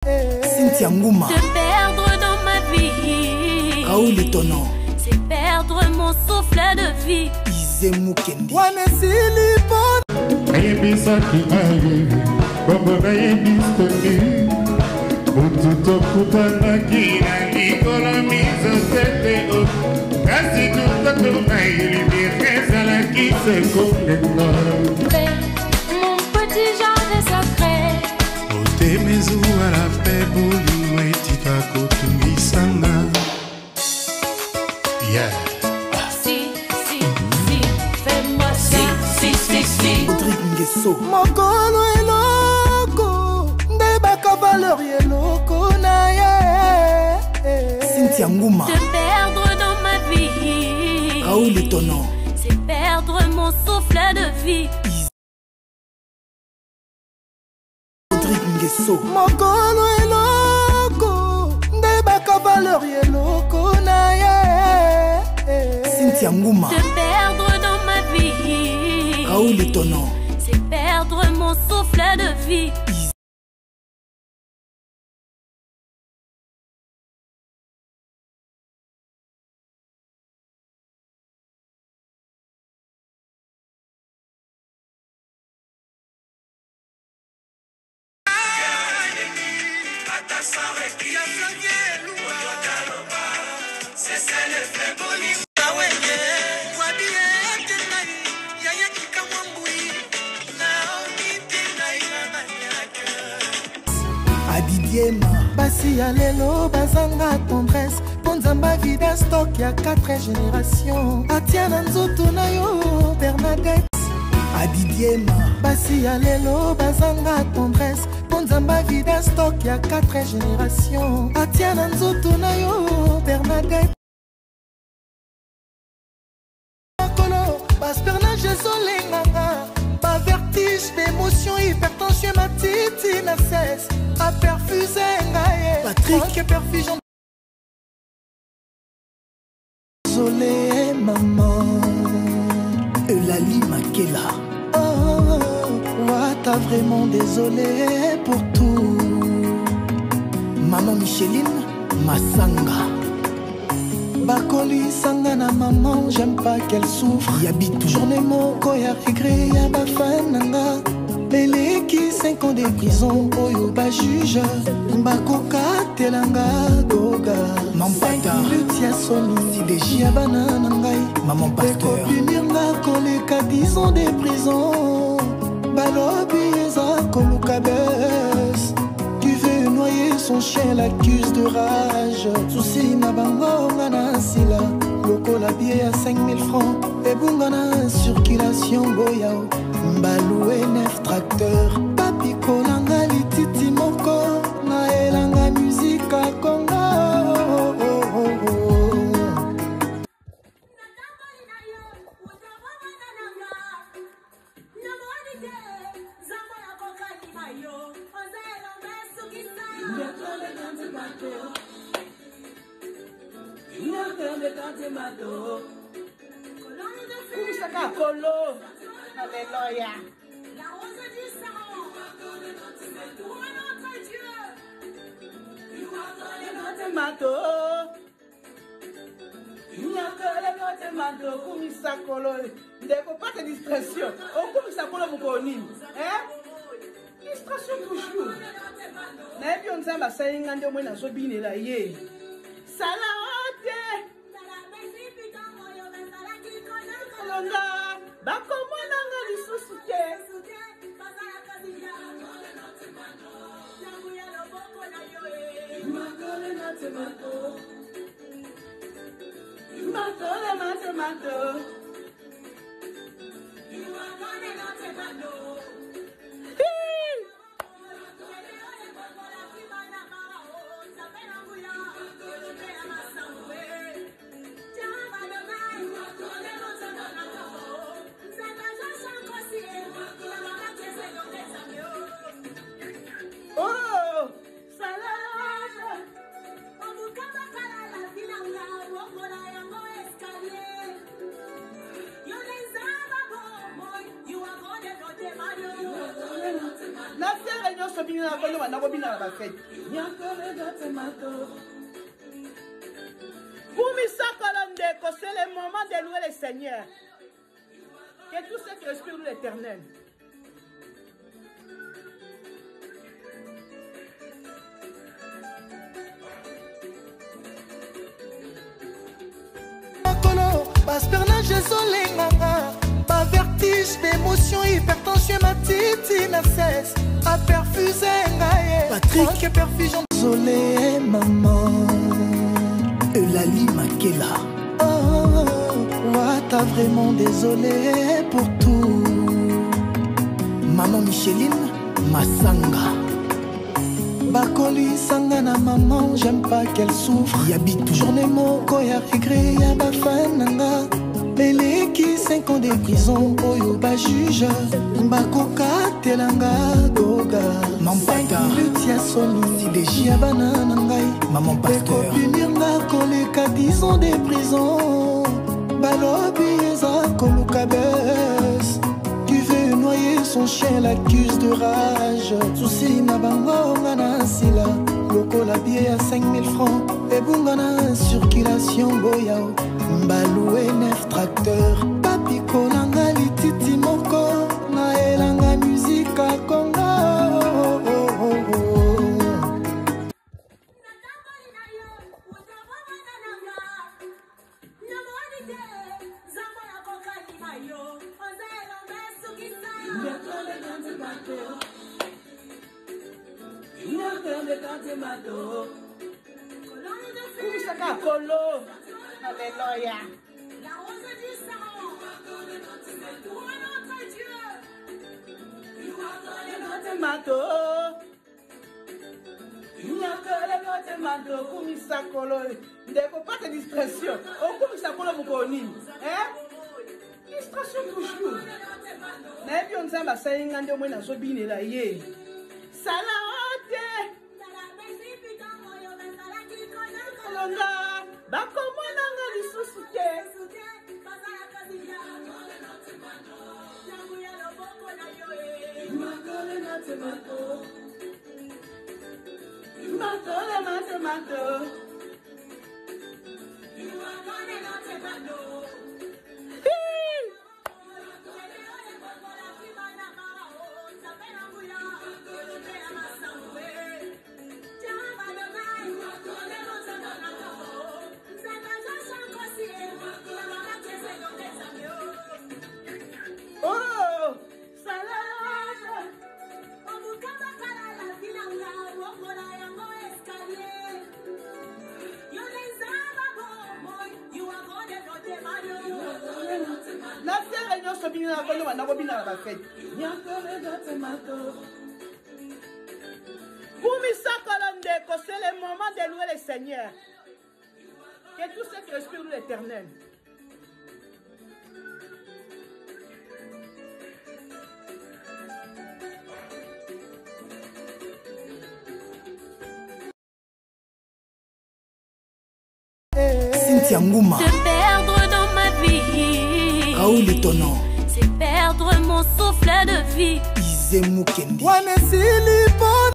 Cynthia Ngouma. Te perdre dans ma vie, Raoul Étonnant. c'est perdre mon souffle de vie. Izemu Kendi. Ayebisaki aye, bongo nayebisaki Mututo kutanaki na likolo mizosete o kasi tutatu ayelibiri ezalaki sekondenga Mon petit jardin sacré, otemezu ala mpe bolingo etika kotungisanga fais-moi si. Rodrigue Nguesso. Mokolo eloko ndebaka valeur eloko na ye. Cynthia Ngouma. Te perdre dans ma vie, Raoul Étonnant. c'est perdre mon souffle de vie. Rodrigue Nguesso. Mokolo eloko ndebaka valeur eloko na ye. Cynthia Ngouma. Te perdre dans ma vie, Raoul Étonnant. c'est perdre mon souffle de vie. Adidiema. Basi ya lelo bazanga tendresse Ponzamba vida stock ya 4 génération Atia na nzoto na yo Bernadette. Adidiema. Basi ya lelo bazanga tendresse Ponzamba vida stock ya 4 génération Atia na nzoto na yo Bernadette. Kolo baspernage ezolenganga bavertige d'émotion hypertension matiti na cesse aperfuse ngaye Patrick. perfusion. Désolé maman, Eulalie Makela. Ouais, t'as vraiment désolé pour tout. Maman Micheline Massanga. Bakoli sanga na maman, j'aime pas qu'elle souffre. Yabitou. Journée moko ya regret ya bafananga. Beleki 5 ans de prison, oyo ba juge. Bakoka telanga goga. Mampata. 5 minutes ya soni, Sidéji. ya banana ngai. Maman Pasteur. Punir nga koleka 10 ans de prison. Balobi eza koluka bes. Tu veux noyer son chien, l'accuse de rage. Souci na bango ngana sila. Lokola billet à 5000 francs. Et bungana circulation boyao. Mbaloué 9 tracteurs. Papi kolanga lititi moko. Na elanga musique à Congo. Kolo, alléluia. La rose du sang, pour notre Dieu. Kumisa kolo, ndeko pas de distraction. On kumisa kolo mukonini, distraction toujours. Na ebi on zamba sainga ndio mwe na zobine la ye. Salaote. Longa, bakomona nga lisusu te. Oh, salade. C'est le moment de louer le Seigneur. Que tout ce qui respire loue l'Éternel. Paspernage solenganga, pas vertige d'émotion, hypertension, ma titi n'a cesse à perfuser ngaye. Patrick perfusion. Désolé maman, Eulalie Makela. Oh, t'as vraiment désolé pour tout. Maman Micheline Masanga. Bakoli sangana maman, j'aime pas qu'elle souffre. Yabitou. Journée moko ya regret ya bafananga. Beleki 5 ans de prison, oyo ba juge. Bakoka telanga goga. Mampata. 5 minutes ya soni, Sidéji. ya banana ngai. Maman Pasteur. Punir nga koleka 10 ans de prison. Balobi eza koluka bes. Tu veux noyer son chien, l'accuse de rage. Souci na bango ngana sila. Loko la billet à 5000 francs. Et bungana circulation boyao. Mbaloué 9 tracteurs. Papi kolanga lititi moko. Na elanga musique à Congo. Alléluia. La rose du sang. Pour notre Dieu. Pas de distraction. Distraction toujours. Mais bien ça va ça ingande moi na so bine la ye. Sala ote. Longa ba komo nanga lisusu te. C'est le moment de louer le Seigneur. Que tout ce qui respire loue l'Éternel. Cynthia Ngouma. Te perdre dans ma vie, Raoul Étonnant. c'est perdre mon souffle de vie. Izemou Kendi. Wane sili po